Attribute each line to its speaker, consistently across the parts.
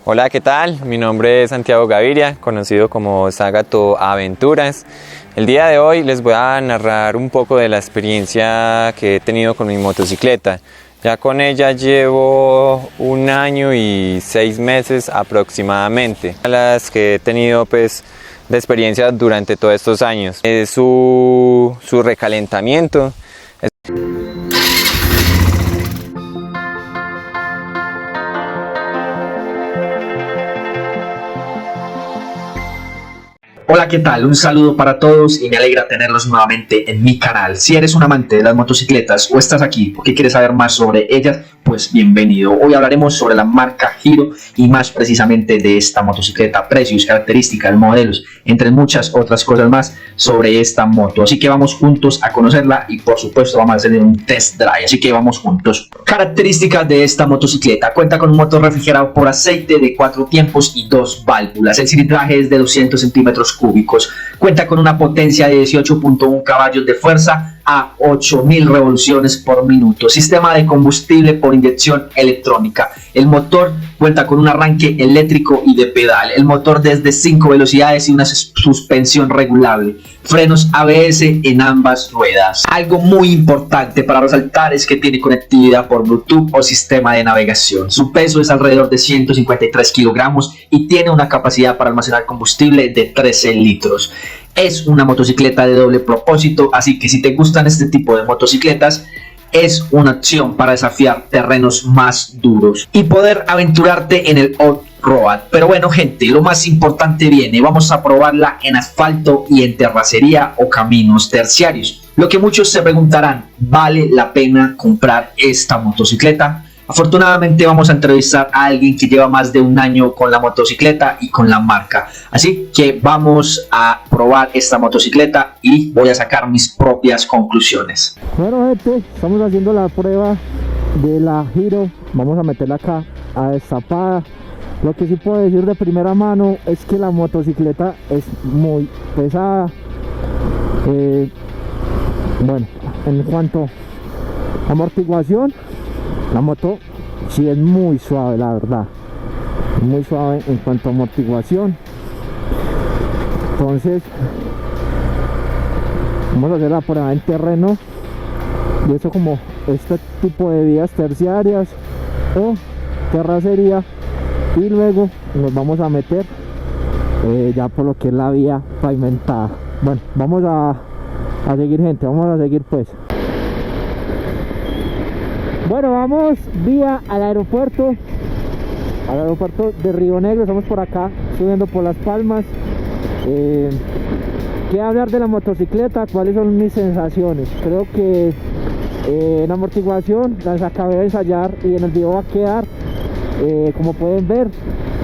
Speaker 1: Hola, ¿qué tal? Mi nombre es Santiago Gaviria, conocido como Zagato Aventuras. El día de hoy les voy a narrar un poco de la experiencia que he tenido con mi motocicleta. Ya con ella llevo 1 año y 6 meses aproximadamente. Las que he tenido de experiencia durante todos estos años. Es su recalentamiento.
Speaker 2: Hola, ¿qué tal? Un saludo para todos y me alegra tenerlos nuevamente en mi canal. Si eres un amante de las motocicletas o estás aquí porque quieres saber más sobre ellas, pues bienvenido. Hoy hablaremos sobre la marca Hero y más precisamente de esta motocicleta, precios, características, modelos, entre muchas otras cosas más sobre esta moto. Así que vamos juntos a conocerla y por supuesto vamos a hacer un test drive. Así que vamos juntos. Características de esta motocicleta. Cuenta con un motor refrigerado por aceite de 4 tiempos y 2 válvulas. El cilindraje es de 200 centímetros cúbicos. Cuenta con una potencia de 18.1 caballos de fuerza a 8000 revoluciones por minuto. Sistema de combustible por inyección electrónica. El motor cuenta con un arranque eléctrico y de pedal. El motor desde 5 velocidades y una suspensión regulable. Frenos ABS en ambas ruedas. Algo muy importante para resaltar es que tiene conectividad por Bluetooth o sistema de navegación. Su peso es alrededor de 153 kilogramos y tiene una capacidad para almacenar combustible de 13 litros. Es una motocicleta de doble propósito, así que si te gustan este tipo de motocicletas, es una opción para desafiar terrenos más duros y poder aventurarte en el off-road. Pero bueno, gente, lo más importante viene. Vamos a probarla en asfalto y en terracería o caminos terciarios. Lo que muchos se preguntarán, ¿vale la pena comprar esta motocicleta? Afortunadamente vamos a entrevistar a alguien que lleva más de 1 año con la motocicleta y con la marca. Así que vamos a probar esta motocicleta y voy a sacar mis propias conclusiones.
Speaker 3: Bueno, gente, estamos haciendo la prueba de la Hero. Vamos a meterla acá a destapada. Lo que sí puedo decir de primera mano es que la motocicleta es muy pesada. Bueno, en cuanto a amortiguación, la moto sí es muy suave, la verdad, muy suave en cuanto a amortiguación. Entonces vamos a hacer la prueba en terreno y eso, como este tipo de vías terciarias o terracería, y luego nos vamos a meter ya por lo que es la vía pavimentada. Bueno, vamos a seguir, gente, vamos a seguir pues. Bueno, vamos vía al aeropuerto de Río Negro. Estamos por acá subiendo por Las Palmas. ¿Qué hablar de la motocicleta? ¿Cuáles son mis sensaciones? Creo que en amortiguación las acabé de ensayar y en el video va a quedar. Como pueden ver,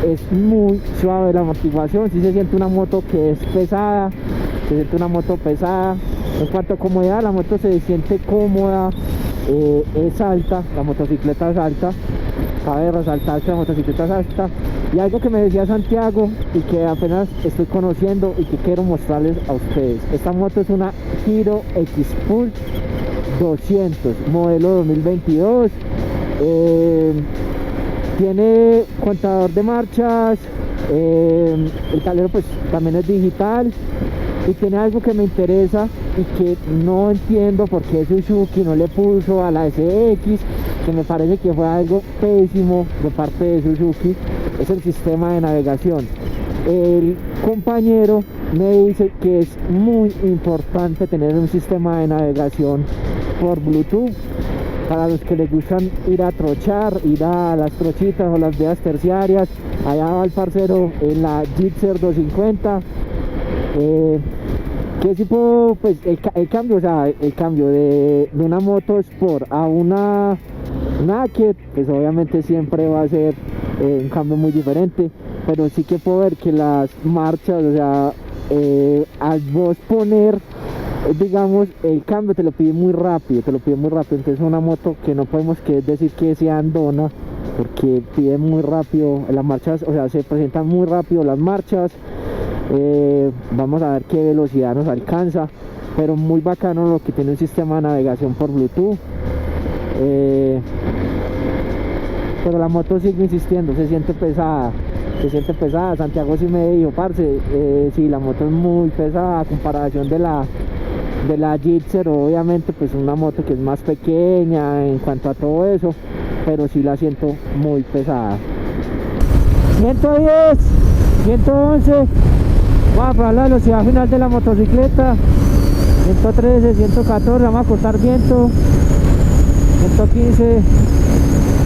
Speaker 3: es muy suave la amortiguación. Sí se siente una moto que es pesada, se siente una moto pesada. En cuanto a comodidad, la moto se siente cómoda. Es alta, la motocicleta es alta, cabe resaltar que la motocicleta es alta. Y algo que me decía Santiago y que apenas estoy conociendo y que quiero mostrarles a ustedes: esta moto es una Hero X-Pulse 200 modelo 2022. Tiene contador de marchas, el tablero pues también es digital. Y tiene algo que me interesa y que no entiendo por qué Suzuki no le puso a la SX, que me parece que fue algo pésimo de parte de Suzuki. Es el sistema de navegación. El compañero me dice que es muy importante tener un sistema de navegación por Bluetooth para los que les gustan ir a trochar, ir a las trochitas o las vías terciarias. Allá va el parcero en la Gixxer 250. Que si puedo, pues el cambio, o sea, el cambio de una moto Sport a una Naked, pues obviamente siempre va a ser un cambio muy diferente, pero sí que puedo ver que las marchas, o sea, al vos poner, digamos, el cambio te lo pide muy rápido, entonces es una moto que no podemos decir que sea andona, porque pide muy rápido las marchas, o sea, se presentan muy rápido las marchas. Vamos a ver qué velocidad nos alcanza, pero muy bacano lo que tiene un sistema de navegación por Bluetooth. pero la moto sigue insistiendo, se siente pesada. Santiago sí me dijo, parce, sí, la moto es muy pesada a comparación de la Gixxer, obviamente pues una moto que es más pequeña en cuanto a todo eso, pero sí la siento muy pesada. 110, 111, vamos a probar la velocidad final de la motocicleta. 113, 114, vamos a cortar viento. 115,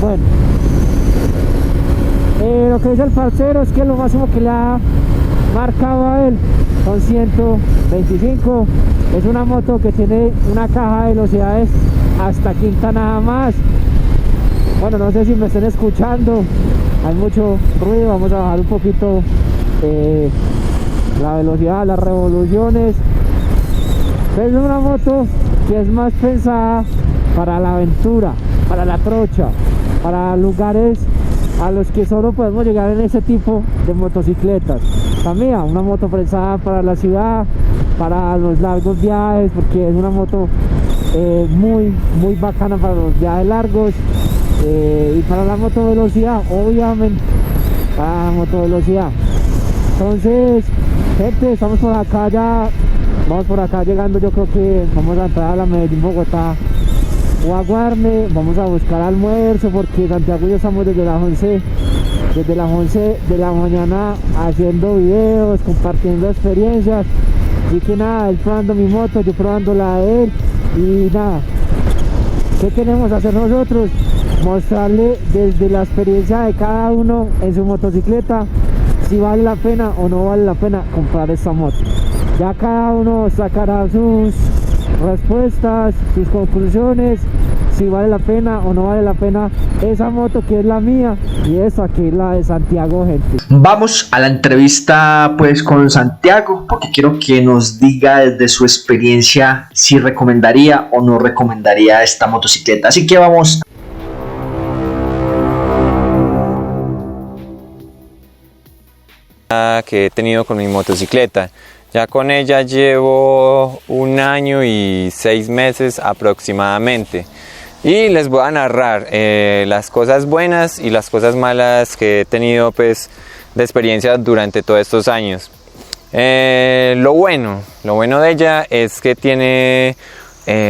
Speaker 3: bueno. Lo que dice el parcero es que lo máximo que le ha marcado a él son 125. Es una moto que tiene una caja de velocidades hasta quinta nada más. Bueno, no sé si me estén escuchando, hay mucho ruido, vamos a bajar un poquito la velocidad, las revoluciones. Es una moto que es más pensada para la aventura, para la trocha, para lugares a los que solo podemos llegar en ese tipo de motocicletas. La mía, una moto pensada para la ciudad, para los largos viajes, porque es una moto muy bacana para los viajes largos, y para la motovelocidad, obviamente, para la motovelocidad. Entonces, gente, estamos por acá ya, vamos por acá llegando, yo creo que vamos a entrar a la Medellín Bogotá o a Guarne, vamos a buscar almuerzo porque Santiago y yo estamos desde las 11 de la mañana haciendo videos, compartiendo experiencias. Así que nada, él probando mi moto, yo probando la de él, y nada, ¿qué queremos hacer nosotros? Mostrarle desde la experiencia de cada uno en su motocicleta si vale la pena o no vale la pena comprar esta moto. Ya cada uno sacará sus respuestas, sus conclusiones, si vale la pena o no vale la pena esa moto que es la mía y esa que es la de Santiago, gente.
Speaker 2: Vamos a la entrevista pues con Santiago, porque quiero que nos diga desde su experiencia si recomendaría o no recomendaría esta motocicleta. Así que vamos.
Speaker 1: Que he tenido con mi motocicleta. Ya con ella llevo 1 año y 6 meses aproximadamente. Y les voy a narrar las cosas buenas y las cosas malas que he tenido pues de experiencia durante todos estos años. Lo bueno de ella es que tiene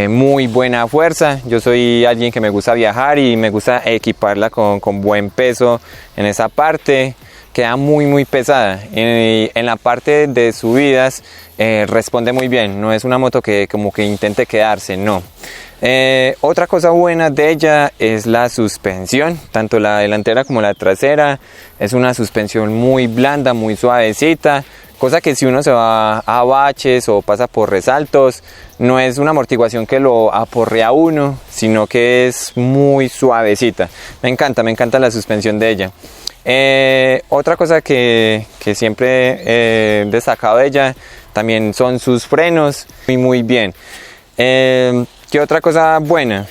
Speaker 1: muy buena fuerza. Yo soy alguien que me gusta viajar y me gusta equiparla con buen peso en esa parte. Queda muy pesada. En la parte de subidas responde muy bien. No es una moto que como que intente quedarse, no. Otra cosa buena de ella es la suspensión, tanto la delantera como la trasera. Es una suspensión muy blanda, muy suavecita, cosa que si uno se va a baches o pasa por resaltos, no es una amortiguación que lo aporrea a uno, sino que es muy suavecita. Me encanta la suspensión de ella. Otra cosa que siempre he destacado de ella también son sus frenos, muy bien. ¿Qué otra cosa buena?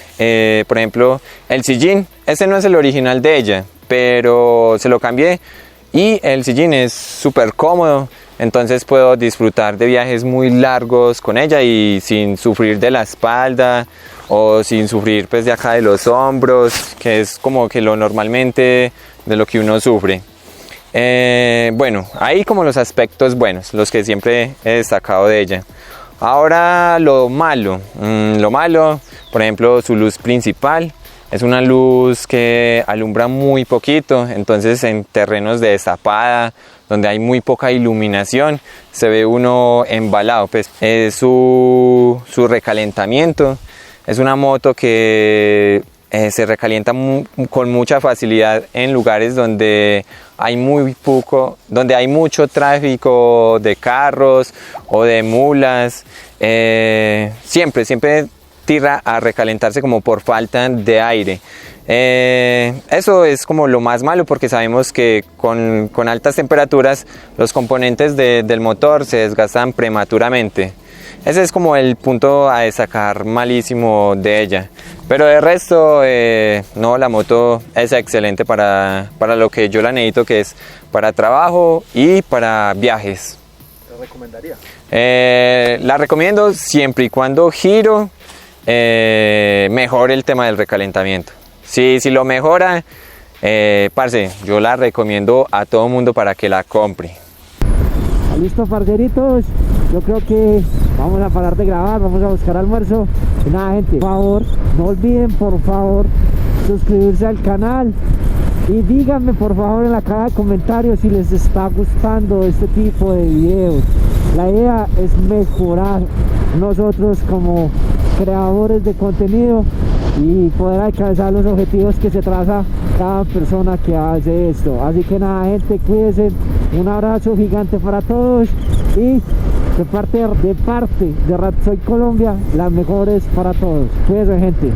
Speaker 1: Por ejemplo, el sillín. Ese no es el original de ella, pero se lo cambié y el sillín es súper cómodo. Entonces puedo disfrutar de viajes muy largos con ella y sin sufrir de la espalda o sin sufrir pues de acá de los hombros, que es como que lo normalmente de lo que uno sufre. Bueno, ahí como los aspectos buenos, los que siempre he destacado de ella. Ahora lo malo, por ejemplo, su luz principal. Es una luz que alumbra muy poquito, entonces en terrenos de destapada, donde hay muy poca iluminación, se ve uno embalado. Pues, su recalentamiento. Es una moto que se recalienta con mucha facilidad en lugares donde hay mucho tráfico de carros o de mulas. Siempre tira a recalentarse como por falta de aire. Eso es como lo más malo, porque sabemos que con altas temperaturas los componentes del motor se desgastan prematuramente. Ese es como el punto a destacar malísimo de ella. Pero de resto, no, la moto es excelente para lo que yo la necesito, que es para trabajo y para viajes.
Speaker 2: ¿Te recomendaría?
Speaker 1: La recomiendo siempre y cuando giro mejore el tema del recalentamiento. Si lo mejora, Parce, yo la recomiendo a todo mundo para que la compre.
Speaker 3: Listo, parceritos, yo creo que vamos a parar de grabar, vamos a buscar almuerzo. Y nada, gente, por favor, no olviden, por favor, suscribirse al canal. Y díganme por favor en la caja de comentarios si les está gustando este tipo de videos. La idea es mejorar nosotros como creadores de contenido y poder alcanzar los objetivos que se traza cada persona que hace esto. Así que nada, gente, cuídense. Un abrazo gigante para todos y de parte de Rap Soy Colombia, las mejores para todos. Cuídense, gente.